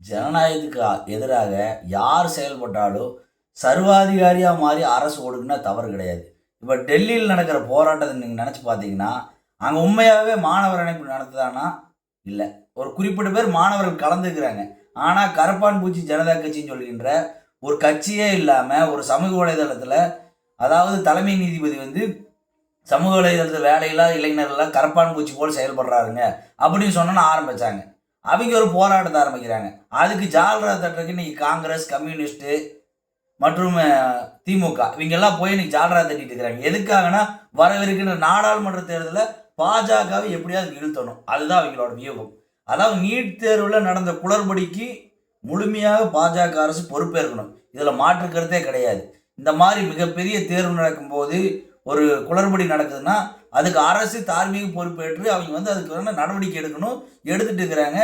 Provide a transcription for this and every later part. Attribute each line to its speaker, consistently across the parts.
Speaker 1: ஜனநாயகத்துக்கு எதிராக யார் செயல்பட்டாலும் சர்வாதிகாரியாக மாறி அரசு ஒடுக்குனா தவறு கிடையாது. இப்போ டெல்லியில் நடக்கிற போராட்டத்தை நீங்கள் நினச்சி பார்த்தீங்கன்னா, அங்கே உண்மையாகவே மாணவர் இணைப்பு நடத்துதானா? இல்லை. ஒரு குறிப்பிட்ட பேர் மாணவர்கள் கலந்துக்கிறாங்க. ஆனால் கரப்பான் பூச்சி ஜனதா கட்சின்னு சொல்கின்ற ஒரு கட்சியே இல்லாமல் ஒரு சமூக வலைதளத்தில், அதாவது தலைமை நீதிபதி சமூக வலைதளத்தில் வேலையில்லாத இளைஞர்கள்லாம் கரப்பான் பூச்சி போல் செயல்படுறாருங்க அப்படின்னு சொன்னோன்னு ஆரம்பித்தாங்க. அவங்க ஒரு போராட்டத்தை ஆரம்பிக்கிறாங்க. அதுக்கு ஜால்ரா தட்டுறதுக்கு இன்றைக்கி காங்கிரஸ், கம்யூனிஸ்ட்டு மற்றும் திமுக இவங்கெல்லாம் போய் இன்றைக்கி ஜால்ரா தட்டிட்டு இருக்கிறாங்க. எதுக்காகனா வரவிருக்கின்ற நாடாளுமன்ற தேர்தலில் பாஜகவை எப்படியாவது இழுத்தணும். அதுதான் அவங்களோட வியூகம். அதாவது நீட் தேர்வில் நடந்த குளறுபடிக்கு முழுமையாக பாஜக அரசு பொறுப்பேற்கணும். இதில் மாற்று கருத்தே கிடையாது. இந்த மாதிரி மிகப்பெரிய தேர்வு நடக்கும்போது ஒரு குளறுபடி நடக்குதுன்னா அதுக்கு அரசு தார்மீக பொறுப்பேற்று அவங்க அதுக்கு நடவடிக்கை எடுக்கணும். எடுத்துட்டு இருக்கிறாங்க.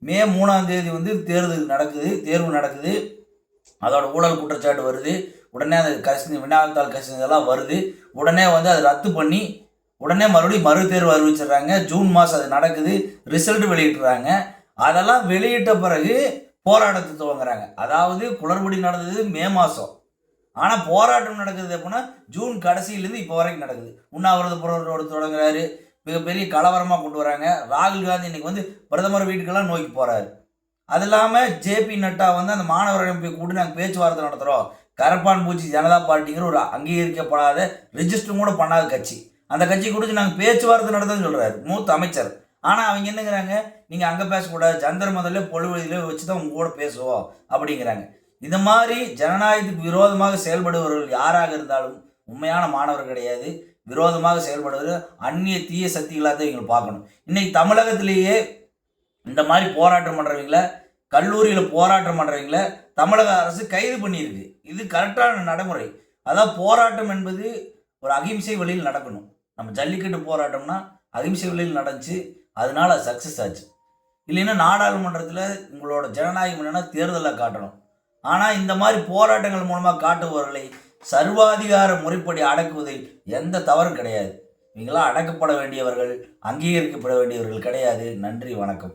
Speaker 1: மே 3ஆம் தேதி தேர்வு நடக்குது. அதோட ஊழல் குற்றச்சாட்டு வருது. உடனே அது வினாத்தாள் கசின் இதெல்லாம் வருது. உடனே அதை ரத்து பண்ணி உடனே மறுபடியும் தேர்வு அறிவிச்சிடுறாங்க. ஜூன் மாதம் அது நடக்குது. ரிசல்ட் வெளியிட்டுறாங்க. அதெல்லாம் வெளியிட்ட பிறகு போராட்டத்தை துவங்குறாங்க. அதாவது குளறுபடி நடந்தது மே மாதம். ஆனால் போராட்டம் நடக்குது எப்படின்னா ஜூன் கடைசியிலேருந்து இப்போ வரைக்கும் நடக்குது. உண்ணாவிரத போராட்டத்தோடு தொடங்குறாரு. மிகப்பெரிய கலவரமாக கொண்டு வராங்க. ராகுல் காந்தி இன்னைக்கு பிரதமர் வீட்டுக்கெல்லாம் நோக்கி போகிறாரு. அது இல்லாமல் ஜேபி நட்டா அந்த மாணவர்களை போய் கூட்டு நாங்கள் பேச்சுவார்த்தை நடத்துகிறோம். கரப்பான் பூச்சி ஜனதா பார்ட்டிங்கிற ஒரு அங்கீகரிக்கப்படாத ரிஜிஸ்டரும் கூட பண்ணாத கட்சி. அந்த கட்சி குறித்து நாங்கள் பேச்சுவார்த்தை நடத்துன்னு சொல்கிறாரு மூத்த அமைச்சர். ஆனால் அவங்க என்னங்கிறாங்க, நீங்கள் அங்கே பேசக்கூடாது, ஜந்தர் முதல்ல பொழுவதில் வச்சு தான் உங்க கூட பேசுவோம் அப்படிங்கிறாங்க. இந்த மாதிரி ஜனநாயகத்துக்கு விரோதமாக செயல்படுபவர்கள் யாராக இருந்தாலும் உண்மையான மாணவர் கிடையாது. விரோதமாக செயல்படுவது அந்நிய தீய சக்திகளாக தான் இவங்களை பார்க்கணும். இன்னைக்கு தமிழகத்திலேயே இந்த மாதிரி போராட்டம் பண்ணுறவங்கள, கல்லூரியில் போராட்டம் பண்ணுறவங்கள தமிழக அரசு கைது பண்ணியிருக்கு. இது கரெக்டான நடைமுறை. அதாவது போராட்டம் என்பது ஒரு அகிம்சை வழியில் நடக்கணும். நம்ம ஜல்லிக்கட்டு போராட்டம்னா அகிம்சை வழியில் நடந்துச்சு, அதனால சக்ஸஸ் ஆச்சு. இல்லைன்னா நாடாளுமன்றத்தில் உங்களோட ஜனநாயகம் என்னென்னா தேர்தலில் காட்டணும். ஆனால் இந்த மாதிரி போராட்டங்கள் மூலமாக காட்டுபவர்களை சர்வாதிகார முறைப்படி அடக்குவதில் எந்த தவறும் கிடையாது. இவங்களாம் அடக்கப்பட வேண்டியவர்கள், அங்கீகரிக்கப்பட வேண்டியவர்கள் கிடையாது. நன்றி, வணக்கம்.